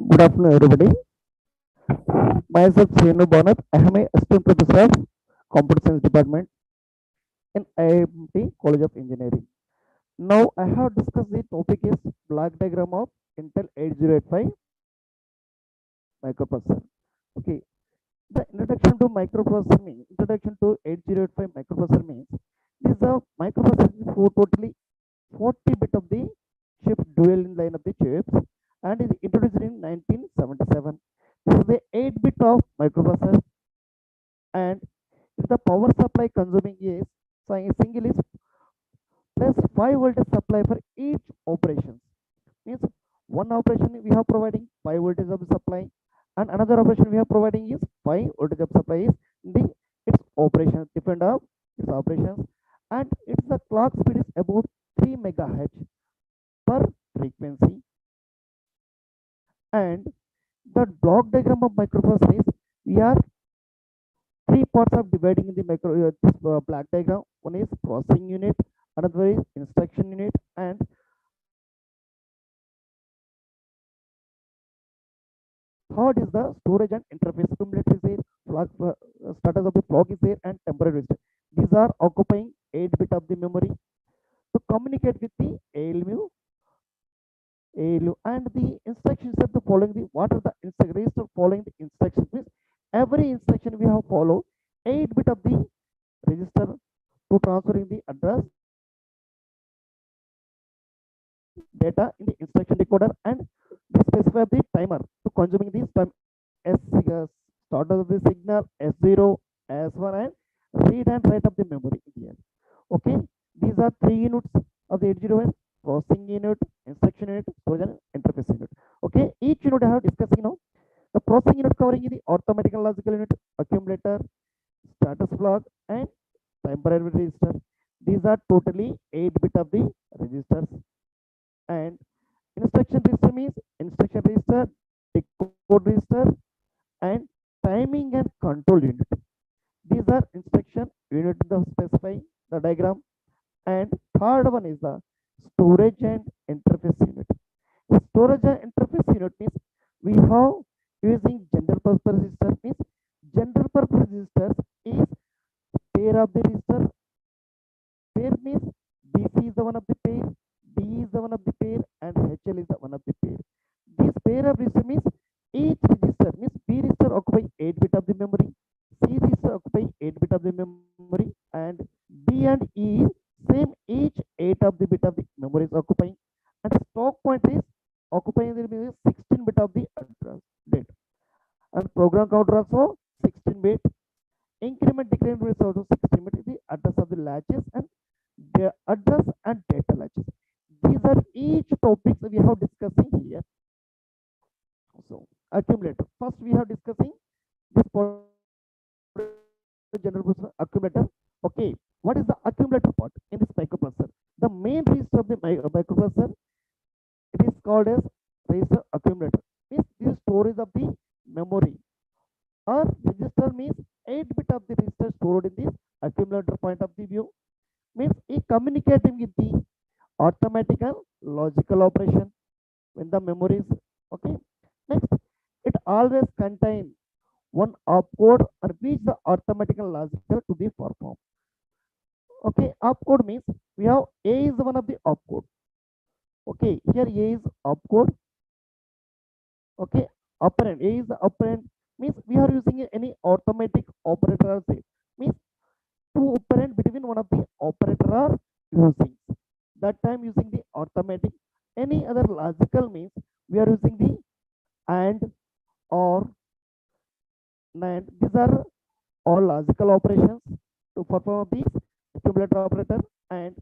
Good afternoon, everybody. Myself, Sreenu Banoth. I am a assistant professor of Computer Science Department in IIMT College of Engineering. Now, I have discussed the topic is block diagram of Intel 8085 microprocessor. Okay, the introduction to 8085 microprocessor means this is a microprocessor for totally 40 bit of the chip dual in line of the chips and is introduced in 1977. This is the 8 bit of microprocessor and if the power supply consuming is single is plus 5 voltage supply for each operation means one operation we have providing 5 voltage of supply and another operation we are providing is 5 voltage of supply is the its operation depend on its operations and its the clock speed is about 3 megahertz per frequency and the block diagram of microprocessor is we are three parts of dividing in the this block diagram. One is processing unit, another is instruction unit, and third is the storage and interface. Accumulator is there, flag, status of the flag is there, and temporary register. These are occupying 8 bit of the memory to communicate with the ALU and the instructions of the following the what are the register following the instructions means every instruction we have follow 8 bit of the register to transferring the address data in the instruction decoder and they specify the timer to consuming this time s start of the signal s0 s1 and read and write of the memory in the end. Okay, these are three units of the 80 processing unit, instruction unit, storage and interface unit. Okay, each unit I have discussing now. The processing unit covering the arithmetic and logical unit, accumulator, status flag, and temporary register. These are totally 8 bit of the registers. And instruction register means instruction register, decode register, and timing and control unit. These are instruction unit the specify the diagram. And third one is the storage and interface unit. The storage and interface unit means we have using general purpose register means general purpose registers is pair of the register. Pair means BC is the one of the pair, D is the one of the pair, and HL is the one of the pair. This pair of register means each register means B register occupy 8 bit of the memory, C register occupy 8 bit of the memory, and D and E same each 8 of the bit of the memory is occupying, and the stock point is occupying the 16 bit of the address date, and program counter also 16 bit. Increment decrement is also 16 bit. The address of the latches and their address and data latches. These are each topics we have discussing here. So accumulator. First we have discussing this general accumulator. Okay, what is the accumulator part in this microprocessor? The main register of the microprocessor it is called as register accumulator. Means this storage of the memory or register means 8 bit of the register stored in this accumulator point of the view means it communicating with the arithmetic and logical operation when the memory is okay. Next, it always contain one opcode or which the arithmetic and logical to be performed. Okay, opcode means we have A is one of the opcode. Okay, here A is opcode. Okay, operand A is the operand means we are using any arithmetic operator say means two operand between one of the operator are using that time using the arithmetic. Any other logical means we are using the and or NAND. These are all logical operations to perform these accumulator operator and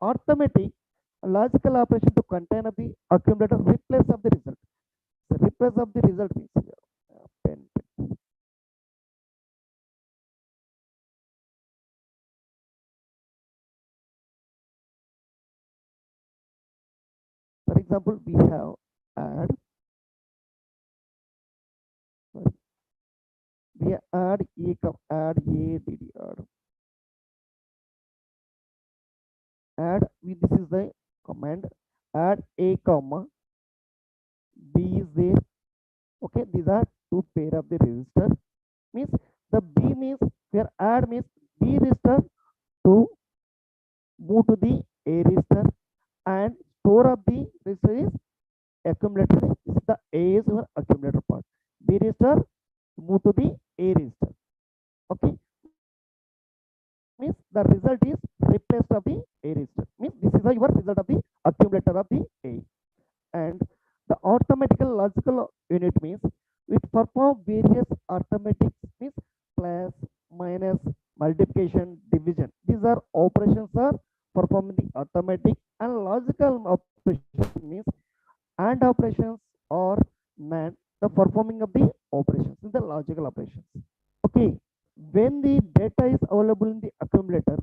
arithmetic logical operation to contain of the accumulator replace of the result. The replace of the result means pen. For example, we have add we add add a dd add this is the command add a comma b is there Okay, these are two pair of the register. Means the B means where add means B register to move to the A register, and store of the register is accumulator. This is the A is your accumulator part. B register move to the A register. Okay, means the result is replaced of the A register. Means this is the your result of the accumulator of the A. And the automatical logical unit means it perform various arithmetic means plus, minus, multiplication, division. These are operations are performing the automatic, and logical operation means and operations or man the performing of the operations in the logical operations. Okay, when the data is available in the accumulator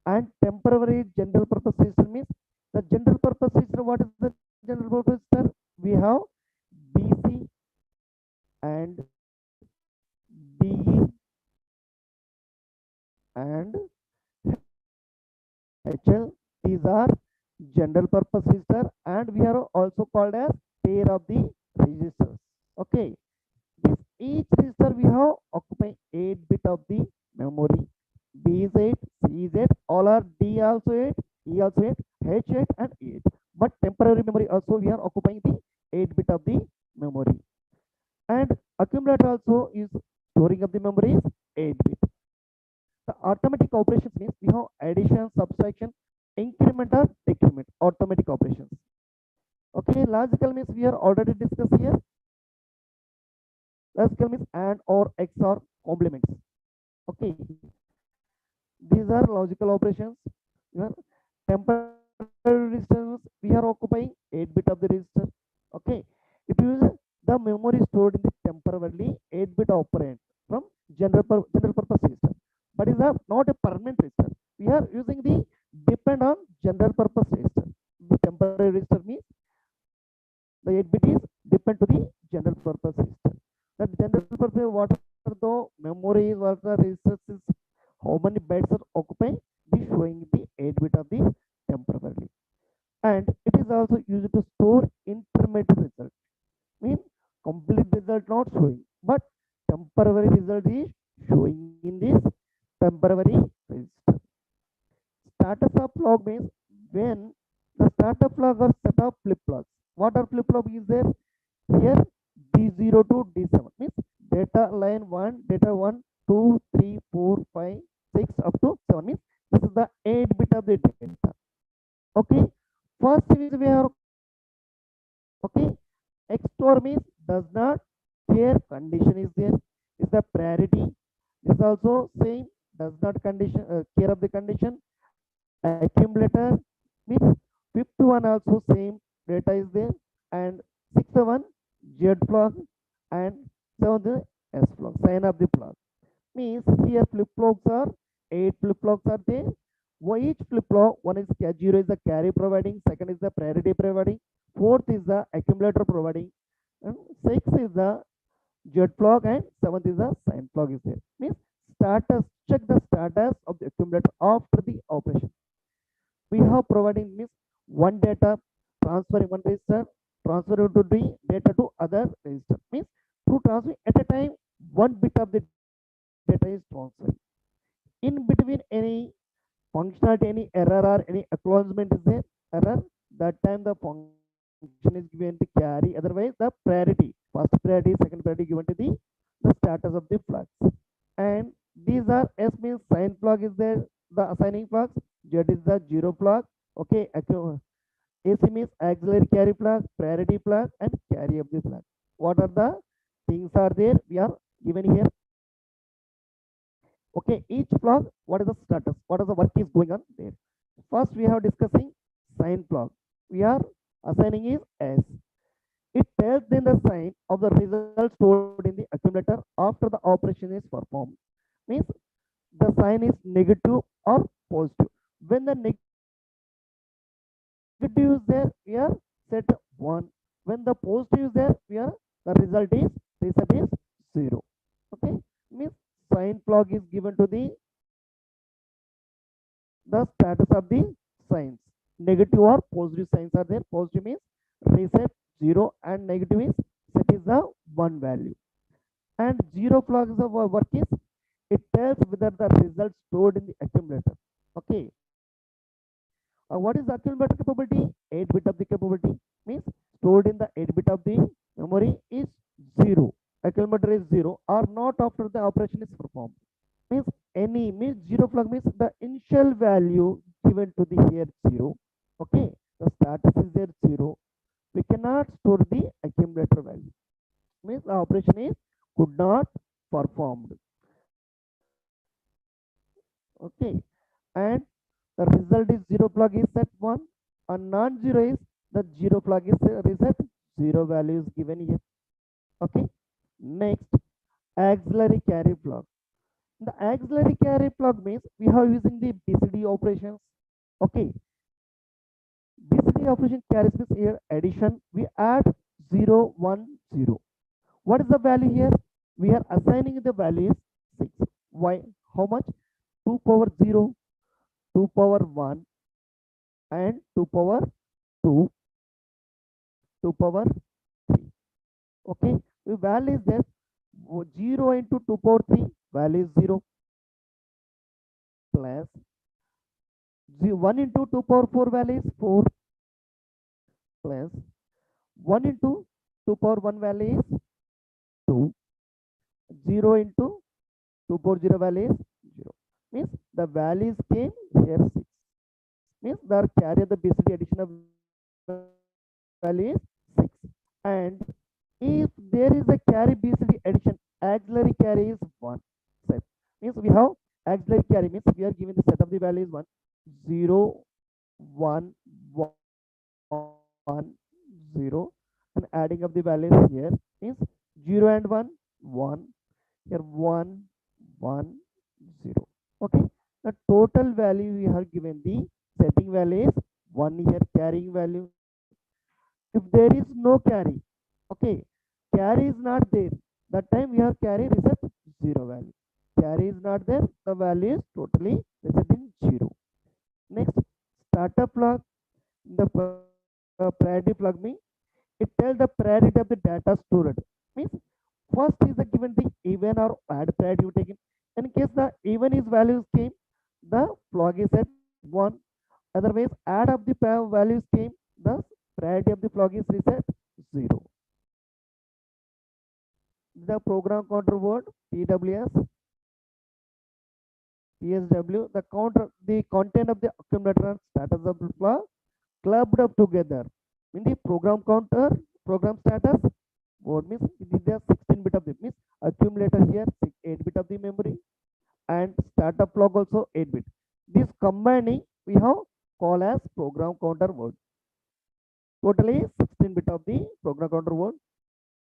and temporary general purpose register means the general purpose register. What is the general purpose register? We have BC and DE and HL. These are general purpose register, and we are also called as pair of the registers. Okay, this each register we have occupy 8 bit of the memory. B is 8, C is 8, all are D also 8, E also 8, H 8 and 8. But temporary memory also we are occupying the 8 bit of the memory. And accumulator also is storing of the memory is 8 bit. The automatic operations means we have addition, subtraction, increment or decrement, automatic operations. Okay, logical means we are already discussed here. Logical means and or XOR complements. Okay, these are logical operations. You are temporary registers we are occupying 8 bit of the register. Okay, it uses the memory stored in the temporarily 8 bit operand from general purpose register, but is a not a permanent register. We are using the depend on general purpose register. The temporary register means the 8 bit is depend to the general purpose register. That general purpose what are the memories, what are the registers is how many bytes are occupying, this showing the 8 bit of the temporarily. And it is also used to store intermediate result. Means complete result not showing, but temporary result is showing in this temporary register. Status of log means when the startup flag or set of flip flops. What are flip flop is there? Here D0 to D7 means data line 1, data 1, 2, 3, 4, 5, 6 up to 7 means this is the 8 bit of the data. Okay, first is we are okay. XOR means does not care condition is there, is the priority. This also same does not condition care of the condition. Accumulator means fifth one also same data is there, and sixth one Z flag and seventh S flag sign of the flag. Means here flip flops are 8 flip flops are there. Each flip flop, one is 0 is the carry providing, second is the priority providing, fourth is the accumulator providing, and sixth is the Z flag, and seventh is the sign flag is there. Means status, check the status of the accumulator after the operation. We have providing means one data transferring one register, transferring to the data to other register. Means to transfer at a time one bit of the data is transferring. In between any functionality, any error or any acknowledgement is there error, that time the function is given to carry, otherwise the priority, first priority, second priority given to the status of the flags. And these are S means sign flag is there, the assigning flags. Z is the zero flag. Okay, AC means auxiliary carry flag, priority flag, and carry of the flag. What are the things are there? We are given here. Okay, each flag, what is the status? What is the work is going on there? First, we have discussing sign flag. We are assigning is S. It tells then the sign of the result stored in the accumulator after the operation is performed. Means the sign is negative or positive. When the negative is there, we are set 1. When the positive is there, we are the result is reset is 0. Okay, means sign flag is given to the status of the signs. Negative or positive signs are there. Positive means reset 0 and negative is set is the one value. And zero flag is the work is it tells whether the result stored in the accumulator. Okay. What is the accumulator capability? 8 bit of the capability means stored in the 8 bit of the memory is 0. Accumulator is 0 or not after the operation is performed. Means any means zero flag means the initial value given to the here 0. Okay. The status is there 0. We cannot store the accumulator value. Means the operation is could not performed. Okay. And the result is zero flag is set 1 and non-zero is the zero flag is reset 0 value is given here. Okay. Next, auxiliary carry flag. The auxiliary carry flag means we are using the BCD operations. Okay. BCD operation carries means here addition. We add 0, 1, 0. What is the value here? We are assigning the value is 6. Why? How much? 2 power 0, 2 power 1 and 2 power 2, 2 power 3. Okay. The value is there 0 into 2 power 3 value is 0 plus 1 into 2 power 4 value is 4 plus 1 into 2 power 1 value is 2. 0 into 2 power 0 value is 0. Means the values came here 6. Means the carry of the BCD addition of value is 6. And if there is a carry BCD addition, auxiliary carry is 1 set. Means we have auxiliary carry means we are giving the set of the values 1, 0, 1, 1, 0 and adding up the values here means 0 and 1, 1, here 1, 1, 0. Okay. The total value we have given the setting value is 1 here carrying value. If there is no carry, okay, carry is not there, that time we have carry reset 0 value. Carry is not there, the value is totally reset in 0. Next, startup flag, the priority flag means it tells the priority of the data stored. Means first is the given the even or add priority taken. In case the even is values came, the flag is at 1. Otherwise, add of the values came, the priority of the flag is reset 0. The program counter word PWS, PSW, the content of the accumulator and status of the flag clubbed up together. In the program counter, program status, word means it is the 16 bit of the means accumulator here 8 bit of the memory and startup flag also 8 bit. This combining we have call as program counter word. Totally 16 bit of the program counter word.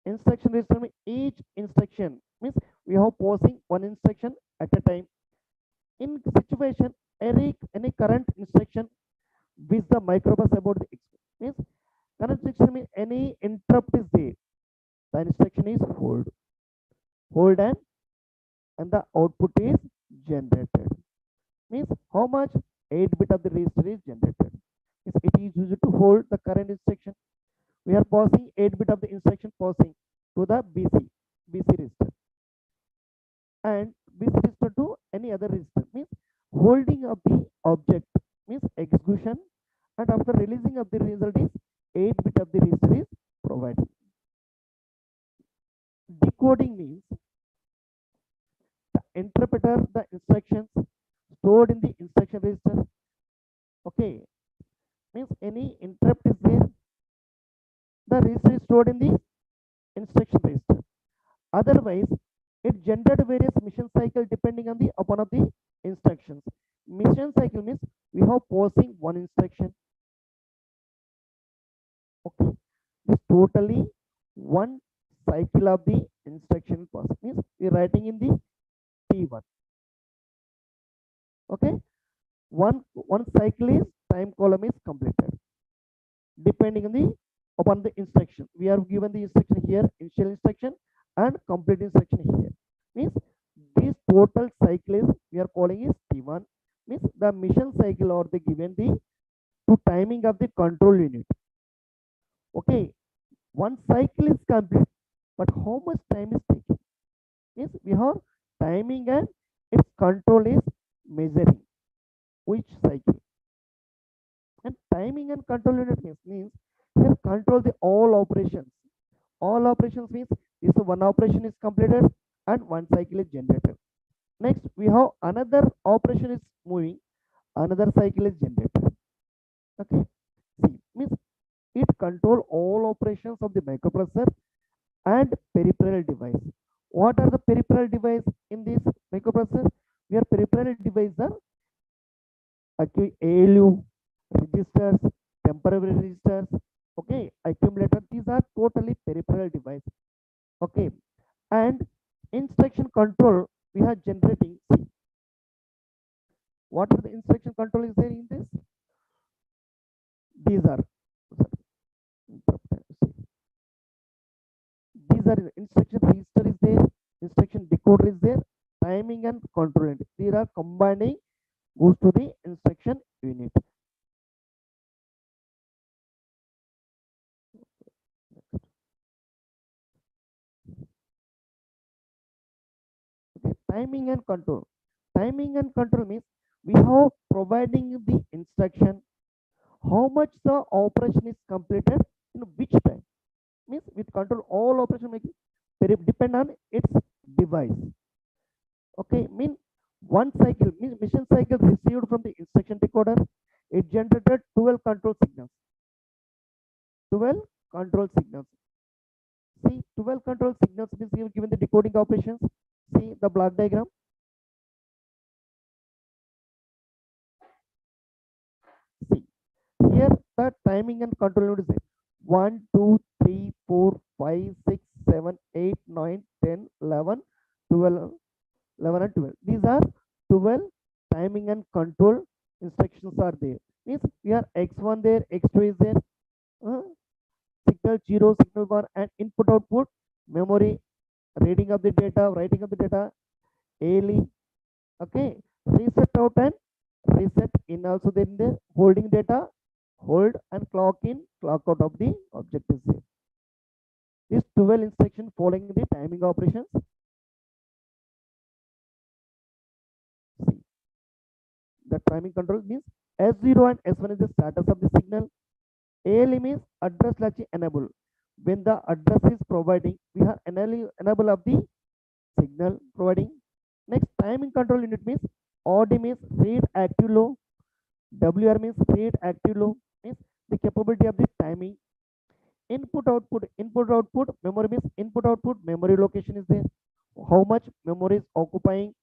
Instruction register means each instruction means we have pausing one instruction at a time. In situation any current instruction with the microprocessor about the means current instruction means any interrupt is there. The instruction is hold and the output is generated. Means how much 8 bit of the register is generated. Means it is used to hold the current instruction. We are passing 8 bit of the instruction passing to the BC register and BC register to any other register means holding of the object means execution and after releasing of the result is 8 bit of the register is provided. Decoding means the interpreter the instructions stored in the instruction register. Okay, means any interrupt is there, the register is stored in the instruction register. Otherwise, it generated various mission cycle depending on the upon of the instructions. Mission cycle means we have pausing one instruction. Okay, this totally one cycle of the instruction pass means we are writing in the T1. Okay, one cycle is time column is completed depending on the upon the instruction. We are given the instruction here, initial instruction and complete instruction here. Means this total cycle is we are calling is T1. Means the mission cycle or the given the to timing of the control unit. Okay, one cycle is complete. but how much time is taking? Means we have timing and its control is measuring which cycle. And timing and control unit means here control the all operations. All operations means this one operation is completed and one cycle is generated. Next, we have another operation is moving, another cycle is generated. Okay, see, means it control all operations of the microprocessor and peripheral device. What are the peripheral device in this microprocessor? Your peripheral devices are ALU, registers, temporary registers, okay, accumulator. These are totally peripheral device. Okay, and instruction control we are generating. See, what are the instruction control is there in this? These are these are instruction register is there, instruction decoder is there, timing and control unit. These are combining goes to the instruction unit. Okay, timing and control. Timing and control means we have providing the instruction how much the operation is completed in which time. Means with control all operation making depend on its device. Okay, mean one cycle means mission cycle received from the instruction decoder. It generated 12 control signals. 12 control signals. See, 12 control signals means given the decoding operations. See the block diagram. See, here the timing and control unit is there. 1, 2, 3, 4, 5, 6, 7, 8, 9, 10, 11, 12, 11 and 12. These are 12 timing and control instructions are there. Means we are X1 there, X2 is there, signal 0, signal 1 and input output, memory, reading of the data, writing of the data, ALE, okay, reset out and reset in also then the holding data, hold and clock in, clock out of the object is there. These 12 instructions following the timing operations. See, the timing control means S0 and S1 is the status of the signal. ALE means address latch enable. When the address is providing, we have enable of the signal providing. Next, timing control unit means OD means read active low. WR means read active low means the capability of the timing. Input output memory means input output memory location is there. How much memory is occupying,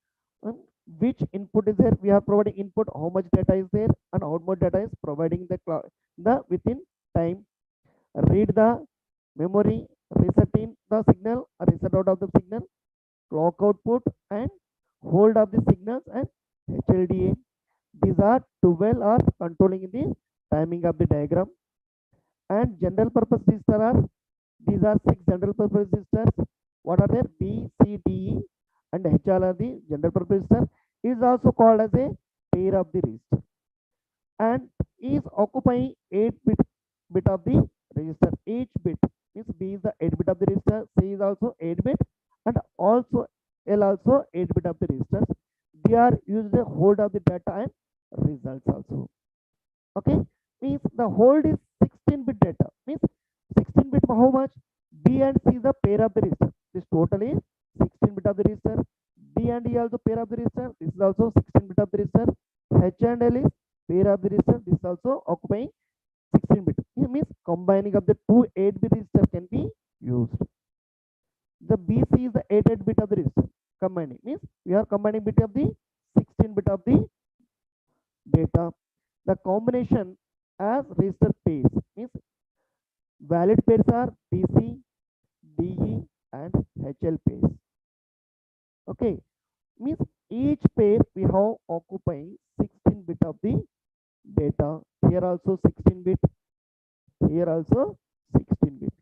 which input is there, we are providing input, how much data is there and output data is providing the within time. Read the memory, reset in the signal, reset out of the signal, clock output and hold of the signals and HLDA. These are 12 are controlling the timing of the diagram. And general purpose register are, these are 6 general purpose registers. What are there? B, C, D, E and HL are the general purpose register. Is also called as a pair of the register and is occupying 8 bit of the register. Each bit means B is the 8 bit of the register, C is also 8 bit and also L also 8 bit of the registers. They are used to hold of the data and results also. Okay, means the hold is 16-bit data. Means 16-bit how much? B and C is the pair of the register. This total is 16-bit of the register. D and E also pair of the register. This is also 16-bit of the register. H and L is pair of the register. This is also occupying 16-bit. It means combining of the two 8-bit registers can be used. The BC is the 8-bit of the register. Combining means we are combining bit of the 16-bit of the data. The combination as register pairs means valid pairs are DC, DE and HL pairs. Okay, means each pair we have occupying 16-bit of the data. Here also 16-bit, here also 16-bit.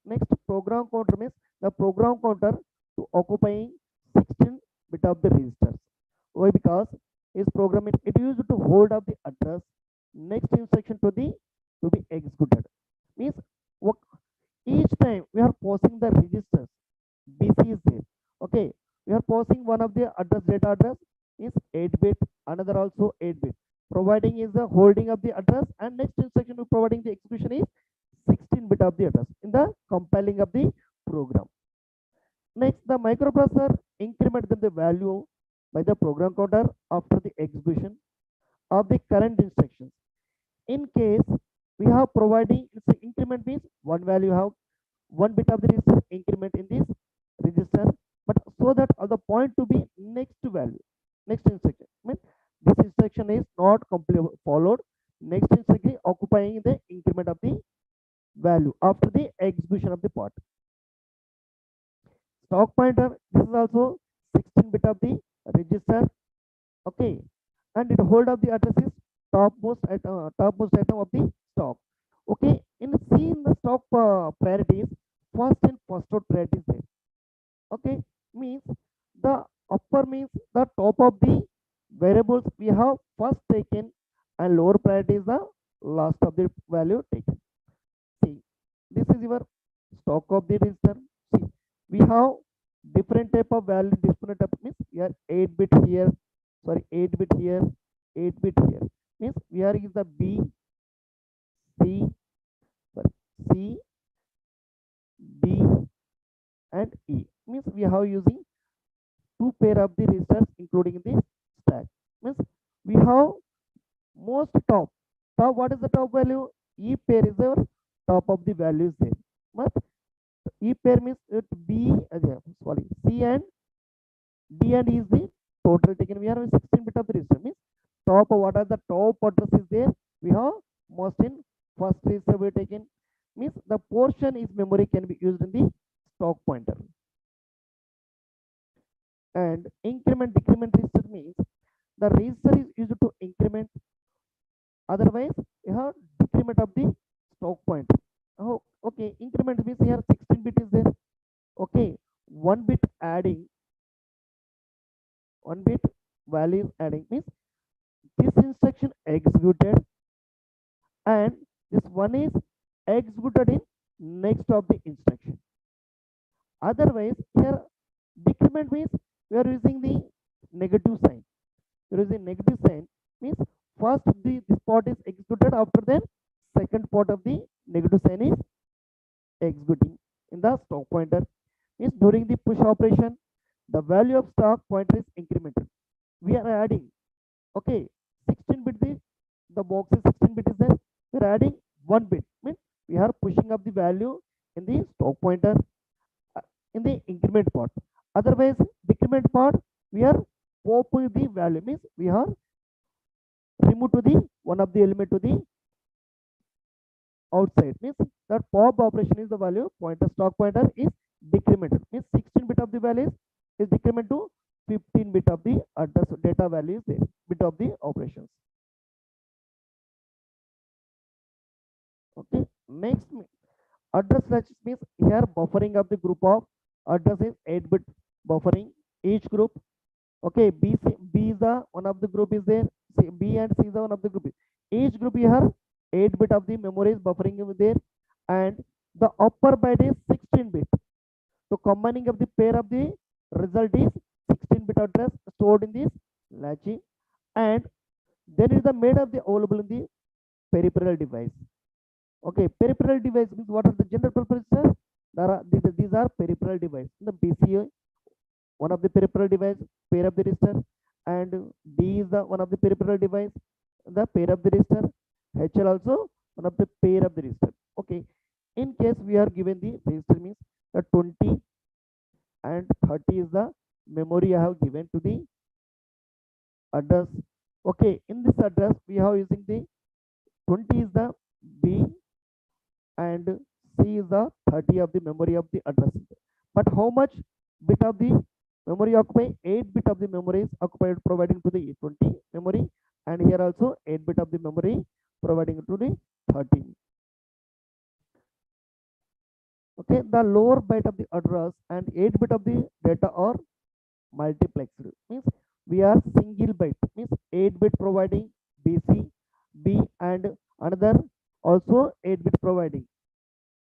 Next, program counter means the program counter to occupying 16-bit of the registers. Why? Because is program it used to hold up the address next instruction to be executed. Means each time we are passing the registers. BC is there. Okay, we are passing one of the address, data address is 8-bit, another also 8-bit. Providing is the holding of the address, and next instruction we providing the execution is 16-bit of the address in the compiling of the program. Next, the microprocessor increment the value by the program counter after the execution of the current instructions. In case we have providing its increment means one value have one bit of the register increment in this register, but so that the point to be next value, next instruction. Means this instruction is not completely followed. Next instruction occupying the increment of the value after the execution of the part. Stock pointer, this is also 16-bit of the register. Okay, and it hold of the address is topmost item of the stock. Okay, in seeing the stock priorities, first and first out priorities there. Okay, means the upper means the top of the variables we have first taken, and lower priority is the last of the value taken. See, this is your stock of the register. See, we have different type of value, different type means we are 8-bit here, sorry, 8-bit here, 8-bit here. Means we are is the B, C, sorry, C, D, and E. Means we have using two pair of the registers including the stack. Means we have most top. Top, what is the top value? E pair is our top of the values there. But E pair means it B, sorry, C and D and E is the total taken. We have 16-bit of the register. Means top, what are the top addresses there? We have most in first register we taken. Means the portion is memory can be used in the stock pointer. And increment decrement register means the register is used to increment, otherwise you have decrement of the stock pointer. Oh, okay, increment means here 16-bit is there. Okay, one bit adding, one bit value adding means this instruction executed, and this one is executed in next of the instruction. Otherwise here decrement means we are using the negative sign. We are using negative sign means first this part is executed, after then second part of the negative sign is executing in the stock pointer. Means during the push operation the value of stock pointer is incremented. We are adding, okay, 16-bit, the box is 16-bit is there. We are adding 1 bit, means we are pushing up the value in the stock pointer in the increment part. Otherwise decrement part we are popping the value, means we are remove to the one of the element to the outside. Means that pop operation is the value pointer, stock pointer is decremented. Means 16-bit of the value is decrement to 15-bit of the address data value is there, bit of the operations. Okay, next address latches means here buffering of the group of address is 8-bit buffering each group. Okay, B is the one of the group is there. C, B and C is the one of the group. Each group here 8-bit of the memory is buffering over there, and the upper byte is 16-bit. So combining of the pair of the result is 16-bit address stored in this latching, and then is the made of the available in the peripheral device. Okay, peripheral device means what are the general purpose? These are peripheral device. The PCA, one of the peripheral device, pair of the register, and D is the one of the peripheral device, the pair of the register. HL also one of the pair of the register. Okay, in case we are given the register means the 20 and 30 is the memory I have given to the address. Okay, in this address we have using the 20 is the B and C is the 30 of the memory of the address. But how much bit of the memory occupy? 8-bit of the memory is occupied providing to the 20 memory, and here also 8-bit of the memory providing to the 30. Okay, the lower byte of the address and 8-bit of the data are multiplexed. Means we are single byte, means 8-bit providing BC, B and another also 8-bit providing.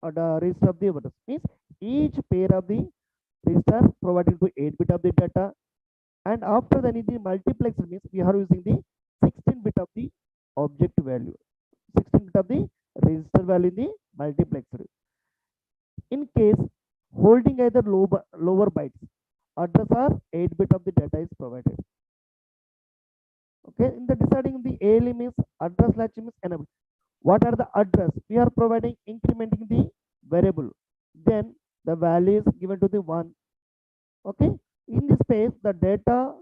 the register of the address means each pair of the register providing to 8 bit of the data, and after that the multiplexer means we are using the 16 bit of the object value, 16 bit of the register value in the multiplexer. In case holding either lower bytes, address or 8 bit of the data is provided. Okay, in the deciding the ALE means address latch means enable. What are the address? We are providing incrementing the variable. Then the value is given to the 1. Okay. In this space, the data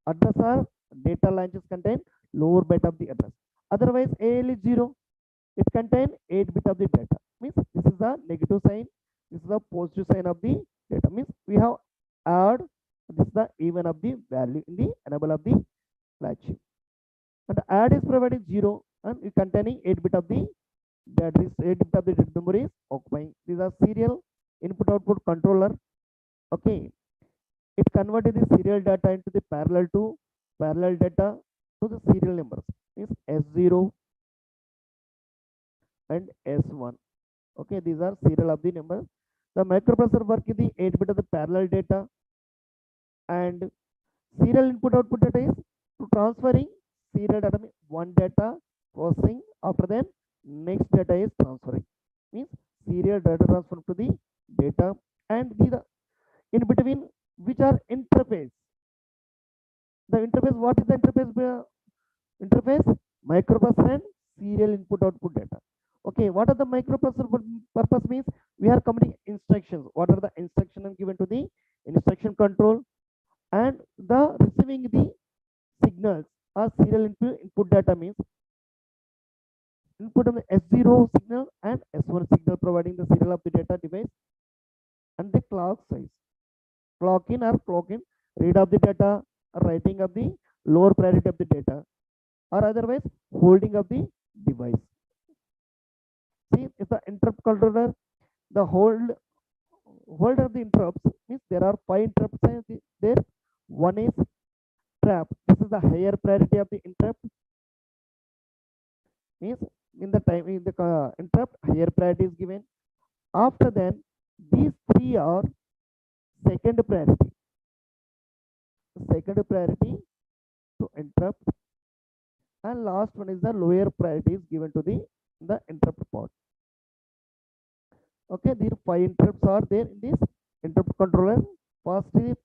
address or data launches contain lower bit of the address. Otherwise, AL is 0. It contain 8 bit of the data. Means this is the negative sign. This is the positive sign of the data. Means we have add this is the even of the value in the enable of the latch. And add is providing 0 and containing 8 bit of the that is 8 bit of the memory is occupying. These are serial input output controller. Okay, it converted the serial data into the parallel data to the serial numbers. Means S0 and S1. Okay, these are serial of the numbers. The microprocessor work in the 8 bit of the parallel data, and serial input output data is to transferring serial data means one data processing, after then next data is transferring, means serial data transfer to the data, and the in between which are interface. The interface, what is the interface? Interface microprocessor and serial input output data. Okay, what are the microprocessor purpose means we are committing instructions. What are the instructions given to the instruction control, and the receiving the signals or serial input data means input of the S0 signal and S1 signal providing the serial of the data device, and the clock size. Clock in or clock in, read of the data or writing of the lower priority of the data, or otherwise holding of the device. See, if the interrupt controller, the hold of the interrupts means there are 5 interrupts there. One is trap. This is the higher priority of the interrupt. Means in the time in the interrupt higher priority is given. After then, these 3 are second priority. Second priority to interrupt, and last one is the lower priority is given to the interrupt part. Okay, these 5 interrupts are there in this interrupt controller. First is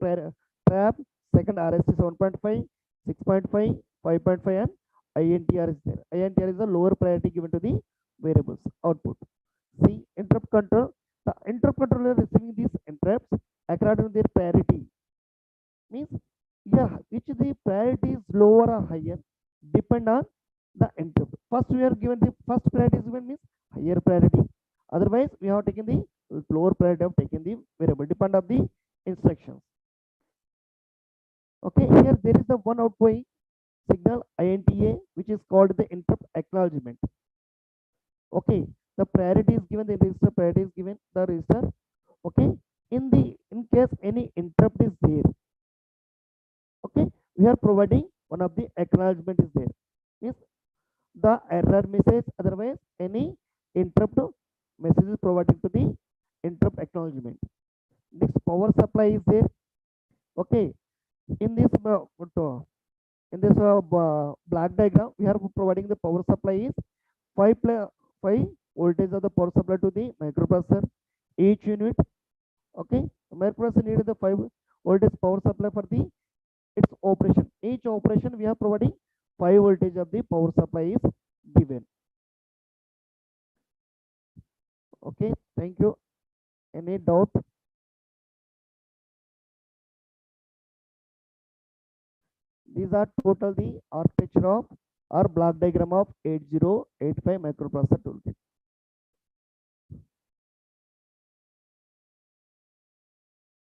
trap, second RST 7.5, 6.5, 5.5, and INTR is there. INTR is the lower priority given to the variables output. See, interrupt control. The interrupt controller receiving these interrupts according to their priority. Means yeah, which the priority is lower or higher depend on the interrupt. First we are given the first priority is given means higher priority. Otherwise we have taken the lower priority of taken the variable depend of the instructions. Okay, here there is the one outgoing signal INTA which is called the interrupt acknowledgement. Okay, the priority is given, the register priority is given, the register. Okay, in case any interrupt is there, okay, we are providing one of the acknowledgement is there. Means the error message, otherwise any interrupt message is provided to the interrupt acknowledgement. Next, power supply is there. Okay, in this black diagram we are providing the power supply is 5 voltage of the power supply to the microprocessor each unit. Okay, the microprocessor needs the 5 voltage power supply for the its operation. Each operation we are providing 5 voltage of the power supply is given. Okay, thank you. Any doubt? These are total the architecture of or block diagram of 8085 microprocessor toolkit.